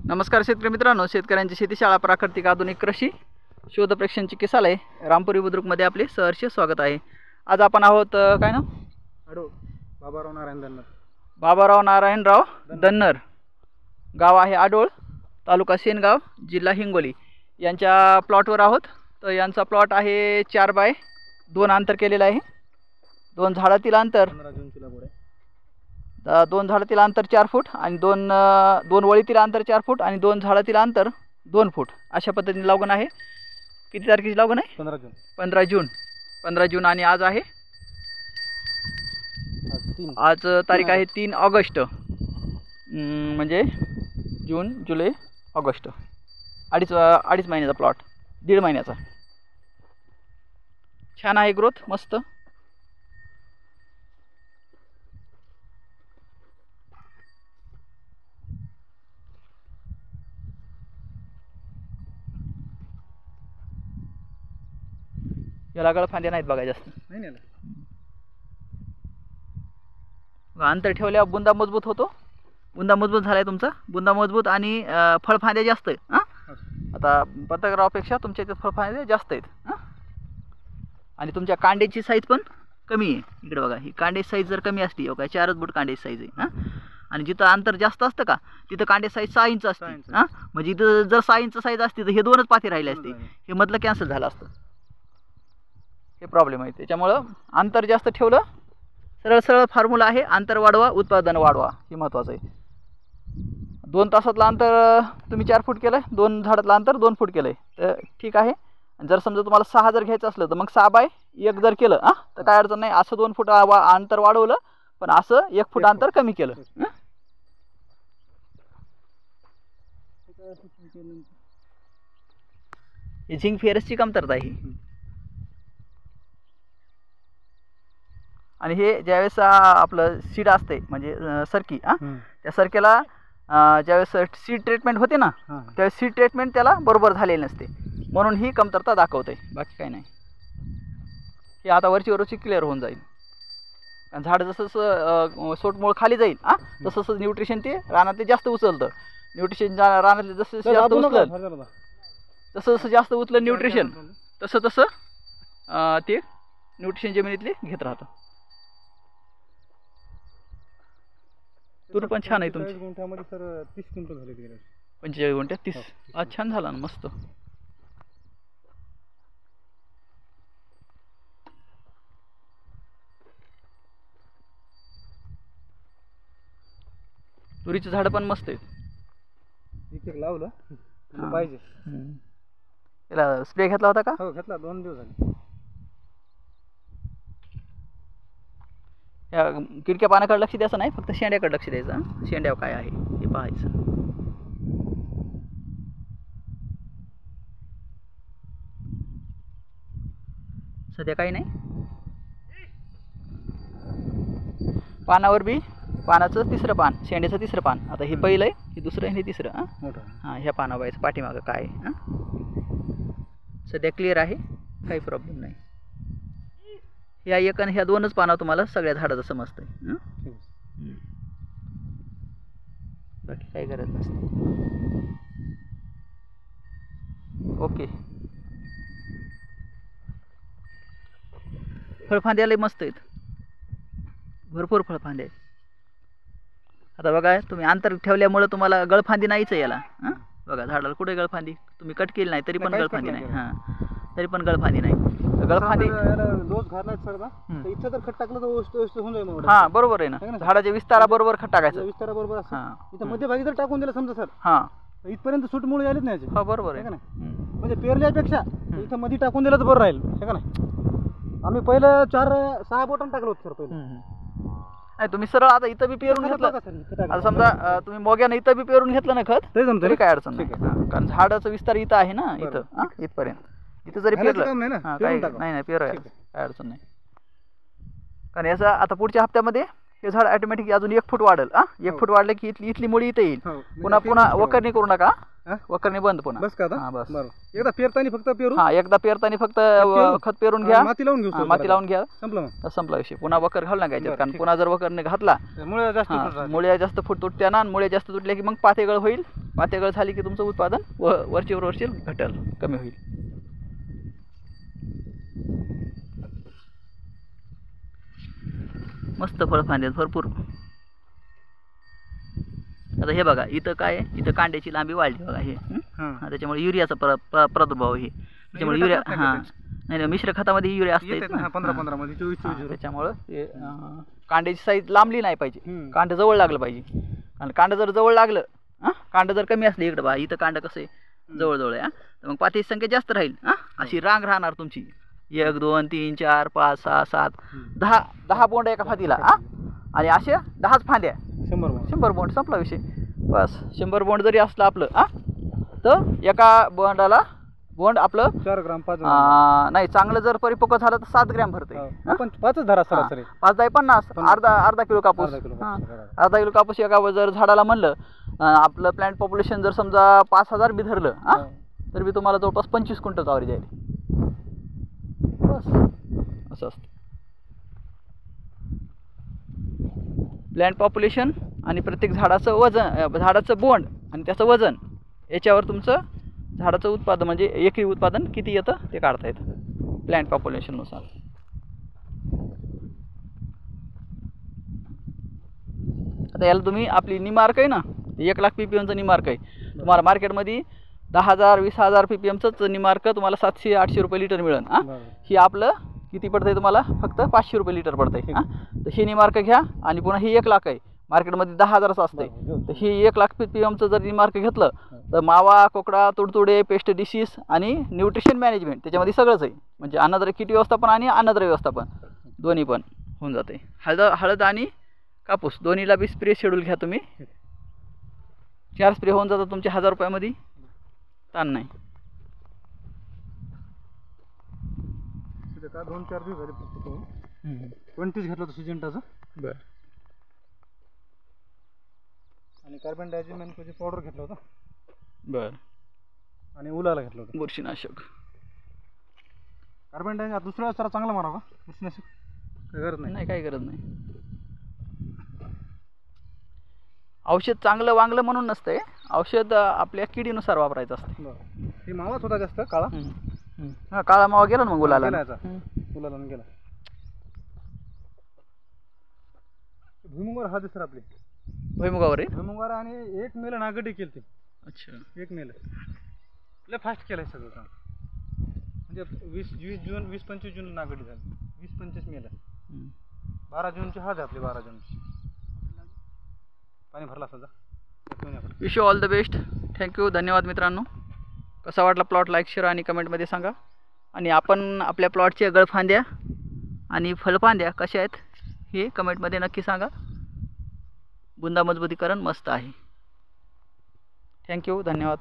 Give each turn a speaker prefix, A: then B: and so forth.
A: नमस्कार शेतकरी मित्रांनो, शेतकऱ्यांची शेती शाळा प्राकृतिक आधुनिक कृषी शोध प्रेक्षण चिकित्सालय रामपुरी बुद्रुकमध्ये आपले सहर्ष स्वागत आहे। आज आपण आहोत काय ना
B: आडोळ
A: बाबाराव नारायणराव दन्नर, गाव आहे आडोळ, तालुका सेनगाव, जिल्हा हिंगोली यांच्या प्लॉटवर आहोत। तर यांचा प्लॉट आहे 4x2 अंतर केलेलं आहे। दोन झाडातील अंतर
B: 15 जूनची लागवड आहे।
A: दोन झाडातील अंतर 4 फूट आणि दोन वळीतील अंतर 4 फूट आणि दोन झाडातील अंतर 2 फूट अशा पद्धतीने लागवण आहे। किती तारखेची लागवण आहे? 15 जून आणि आज आहे आज तारीख आहे 3 ऑगस्ट, म्हणजे जून जुलै ऑगस्ट, अडीच महिन्याचा प्लॉट, 1.5 महिन्याचा। छान आहे, ग्रोथ मस्त। याला गळफांद्या नाहीत बघा, जास्त
B: नाही
A: अंतर ठेवल्यावर बुंदा मजबूत होतो। बुंदा मजबूत झालाय तुमचा, बुंदा मजबूत आणि फळफांद्या जास्त आहेत। आता पत्रकारापेक्षा तुमच्या इथे फळफांद्या जास्त आहेत आणि तुमच्या कांड्याची साईज पण कमी आहे। इकडे बघा, ही कांड्याची साईज जर कमी असती, बघा 4 बोट कांड्याची साईज आहे। आणि जिथं अंतर जास्त असतं का तिथं कांड्याची साईज 6 इंच असते। म्हणजे इथं जर 6 इंच साईज असती तर हे 2च पाती राहिले असते, हे मधलं कॅन्सल झालं असतं। हे प्रॉब्लेम आहे, त्याच्यामुळं अंतर जास्त ठेवलं। सरळ फॉर्म्युला आहे, अंतर वाढवा उत्पादन वाढवा, हे महत्त्वाचं आहे। 2 तासातलं अंतर तुम्ही 4 फूट केलं, 2 झाडातलं अंतर 2 फूट केलं तर ठीक आहे। जर समजा तुम्हाला 6 जर घ्यायचं असलं तर मग 6x1 जर केलं तर काय अडचण नाही। असं 2 फूट अंतर वाढवलं, पण असं 1 फूट अंतर कमी केलं। ही झिंक फेरसची कमतरता आहे। आणि हे ज्यावेळेस आपलं सीड असते म्हणजे सरकी, त्या सरकेला ज्यावेळेस सीड ट्रीटमेंट होते ना, त्यावेळेस सीड ट्रीटमेंट त्याला बरोबर झालेली नसते, म्हणून ही कमतरता दाखवते, बाकी काही नाही। हे आता वर्षी क्लिअर होऊन जाईल। आणि झाड जसं सोटमूळ खाली जाईल तसं न्यूट्रिशन ते रानातले जास्त उचलतं। न्यूट्रिशन रानातले जसं जास्त उचलं तसं जास्त उचलं न्यूट्रिशन, तसं ते न्यूट्रिशन जमिनीतले घेत राहतं। तूर पण छान आहे तुमची।
B: 45 गुंठ्यामध्ये सर 30 क्विंटल झाले गेले।
A: 45 गुंठ्यात 30, आज छान झाला ना, मस्त। तुरीची झाडं पण मस्त आहेत।
B: एक लावलं पाहिजे।
A: त्याला स्प्रे घेतला होता का?
B: हो घेतला, 2 दिवस झाले।
A: या किडक्या पानाकडे लक्ष द्यायचं नाही, फक्त शेंड्याकडे लक्ष द्यायचं। शेंड्यावर काय आहे हे पाहायचं। सध्या काही नाही। पानावर बी पानाचं 3रं पान, शेंड्याचं 3रं पान। आता हे पहिलं आहे, हे दुसरं, हे 3रं। ह्या पाना बायचं पाठीमागं काय आहे सध्या क्लिअर आहे, काही प्रॉब्लेम नाही। या एक आणि ह्या 2च पानावर तुम्हाला सगळ्या झाडाचं समजतंय। बाकी काही गरज नसते। ओके, फळफांद्याला मस्त आहेत, भरपूर फळफांदे आहेत। आता बघा, तुम्ही अंतर ठेवल्यामुळे तुम्हाला गळफांदी नाहीच आहे याला। बघा झाडाला कुठे गळफांदी तुम्ही कट केली नाही तरी पण गळफांदी नाही। तरी पण गळफांदी नाही, गळफांदी
B: डोस घालणार सर ना, तर इथं जर खत टाकलं तर ओस्ट होऊन जाईल।
A: बरोबर आहे ना, झाडाच्या विस्ताराबरोबर खत टाकायचं।
B: विस्ताराबरोबर इथं मध्यभागी जर टाकून दिलं समजा सर, इथपर्यंत सूटमुळे आलीच नाही।
A: बरोबर आहे
B: ना, म्हणजे पेरल्यापेक्षा इथं मध्ये टाकून दिलं तर बरं राहील, हे का नाही। आम्ही पहिलं 4-6 बोटांना टाकलं होतं सर पहिलं।
A: नाही, तुम्ही सरळ आता इथं बी पेरून घेतलं, आता समजा तुम्ही मोग्यानं इथं बी पेरून घेतलं ना खत तरी काय अडचण नाही, कारण झाडाचा विस्तार इथं आहे ना, इथं इथपर्यंत। इथं जरी पेरलं नाही पेरायला काय अडचण नाही, कारण याचा आता पुढच्या हप्त्यामध्ये हे झाड ऑटोमॅटिक अजून 1 फूट वाढेल। 1 फूट वाढलं की इथली मुळी इथं येईल। पुन्हा वखरणी करू नका,
B: हा?
A: वखरणी बंद पुन्हा.
B: बस का आता
A: हा बस.
B: बरं एकदा पेरताना फक्त पेरू
A: हा एकदा पेरताना फक्त
B: पेरू?
A: खत पेरून घ्या,
B: माती लावून घेऊ
A: हा,
B: सर
A: माती
B: जरा.
A: लावून घ्या,
B: संपलं मग
A: तर संपला विषय. पुन्हा वखर घालू नका याच्यात,
B: बरं,
A: कारण
B: ठीक
A: पुन्हा जर वखरने घातला
B: मुळे जास्त
A: हा,
B: फुट राहते.
A: मुळे जास्त फूट तुटत्या ना, आणि मुळे जास्त तुटले की मग पातेगळ होईल. पातेगळ झाली की तुमचं उत्पादन वरचेवर वरचेल घटेल, कमी होईल. मस्त फळफांदे भरपूर. आता हे बघा इथं काय आहे, इथं कांड्याची लांबी वाढली बघा हे.
B: हां
A: हा, त्याच्यामुळे युरियाचा प्रादुर्भाव आहे. त्याच्यामुळे युरिया
B: टाकत
A: हा
B: नाही
A: नाही नाही, मिश्र खतामध्ये युरिया असते
B: येते ना 15 मध्ये 24
A: त्याच्यामुळं कांड्याची साईज लांबली नाही पाहिजे,
B: हम्म.
A: कांड जवळ लागलं पाहिजे. आणि कांड जर जवळ लागलं, कांड जर कमी असले, इकडं बघा इथं कांड कसं आहे जवळ आहे, तर मग पातीची संख्या जास्त राहील. अशी रांग राहणार तुमची, 1 2 3 4 5 6 7 10 बोंड एका फातीला. आणि असे 10च फांद्या, 100 बोंड, संपला विषय. बस 100 बोंड जरी असलं आपलं तर एका बोंडाला बोंड आपलं
B: 4 ग्राम 5
A: नाही, चांगलं जर परिपक्व झालं तर 7 ग्रॅम भरते.
B: आपण 5च धरा सरासरी.
A: 5 10 50, अर्धा किलो कापूस. अर्धा किलो कापूस एका जर झाडाला म्हणलं, आपलं प्लांट पॉप्युलेशन जर समजा 5000 बी धरलं तर बी तुम्हाला जवळपास 25 क्विंटल आवरी जाईल. बस असं असतं. प्लांट पॉप्युलेशन आणि प्रत्येक झाडाचं वजन, झाडाचं बोंड आणि त्याचं वजन, याच्यावर तुमचं झाडाचं उत्पादन म्हणजे एकरी उत्पादन किती येतं ते काढता येतं प्लांट पॉप्युलेशननुसार. आता याला तुम्ही आपली निमार्क आहे ना, 1 लाख PPMचं निमार्क आहे. तुम्हाला मार्केटमध्ये 10,000 20,000 PPMचंच निमार्क तुम्हाला 700-800 रुपये लिटर मिळेल. ही आपलं किती पडतंय तुम्हाला, फक्त 500 रुपये लिटर पडतंय. तर ही निमार्क घ्या. आणि पुन्हा ही 1 लाख आहे, मार्केटमध्ये 10,000च असते. तर ही 1 लाख PPMचं जर निमार्क घेतलं तर मावा, कोकडा, तुडतुडे, पेस्ट डिसीज आणि न्यूट्रिशन मॅनेजमेंट त्याच्यामध्ये सगळंच आहे. म्हणजे अन्नद्रव्य कीट व्यवस्थापन आणि अन्नद्रव्य व्यवस्थापन दोन्ही पण होऊन जाते. हळद आणि कापूस दोन्हीला बी स्प्रे शेड्यूल घ्या तुम्ही. 4 स्प्रे होऊन जातात तुमचे 1000 रुपयामध्ये, ताण नाही.
B: का 2-4 दिवस झाले फक्त तो 20 घेतलं होतं सिजंटाचं.
A: बरं.
B: आणि कार्बन डायझिमॅनचं पावडर घेतलं होतं.
A: बरं.
B: आणि उलाला घेतलं होतं
A: बुरशीनाशक.
B: कार्बन डायझिम दुसऱ्या वेळेस जरा चांगला मारावा का बुरशीनाशक? काही गरज नाही.
A: नाही, काही गरज नाही. औषध चांगलं वांगलं म्हणून नसतंय, औषध आपल्या किडीनुसार वापरायचं असतं.
B: बरं. हे मावाच होता जास्त काळा.
A: हा, काळा मावा गेला ना मग उलाला.
B: उलाला गेला. भुईमुगावर हा दुसरा आपली
A: भुईमुगावर आहे.
B: भुईमुगावर आणि 1 मेला नागडी केली ती.
A: अच्छा.
B: 1 मेला लय फास्ट केलं सगळं काम. म्हणजे 20 जून 20-25 जून नागडी झाली. 20-25 मेला. 12 जूनची हळद आपली. 12 जूनची पाणी भरला सध्या.
A: Wish you all the best. Thank you, धन्यवाद मित्रांनो. कसा वाटला प्लॉट, लाईक शेअर आणि कमेंटमध्ये सांगा. आणि आपण आपल्या प्लॉटच्या गळफांद्या आणि फळफांद्या कशा आहेत हे कमेंटमध्ये नक्की सांगा. बुंदा मजबूतीकरण मस्त आहे. थँक्यू, धन्यवाद.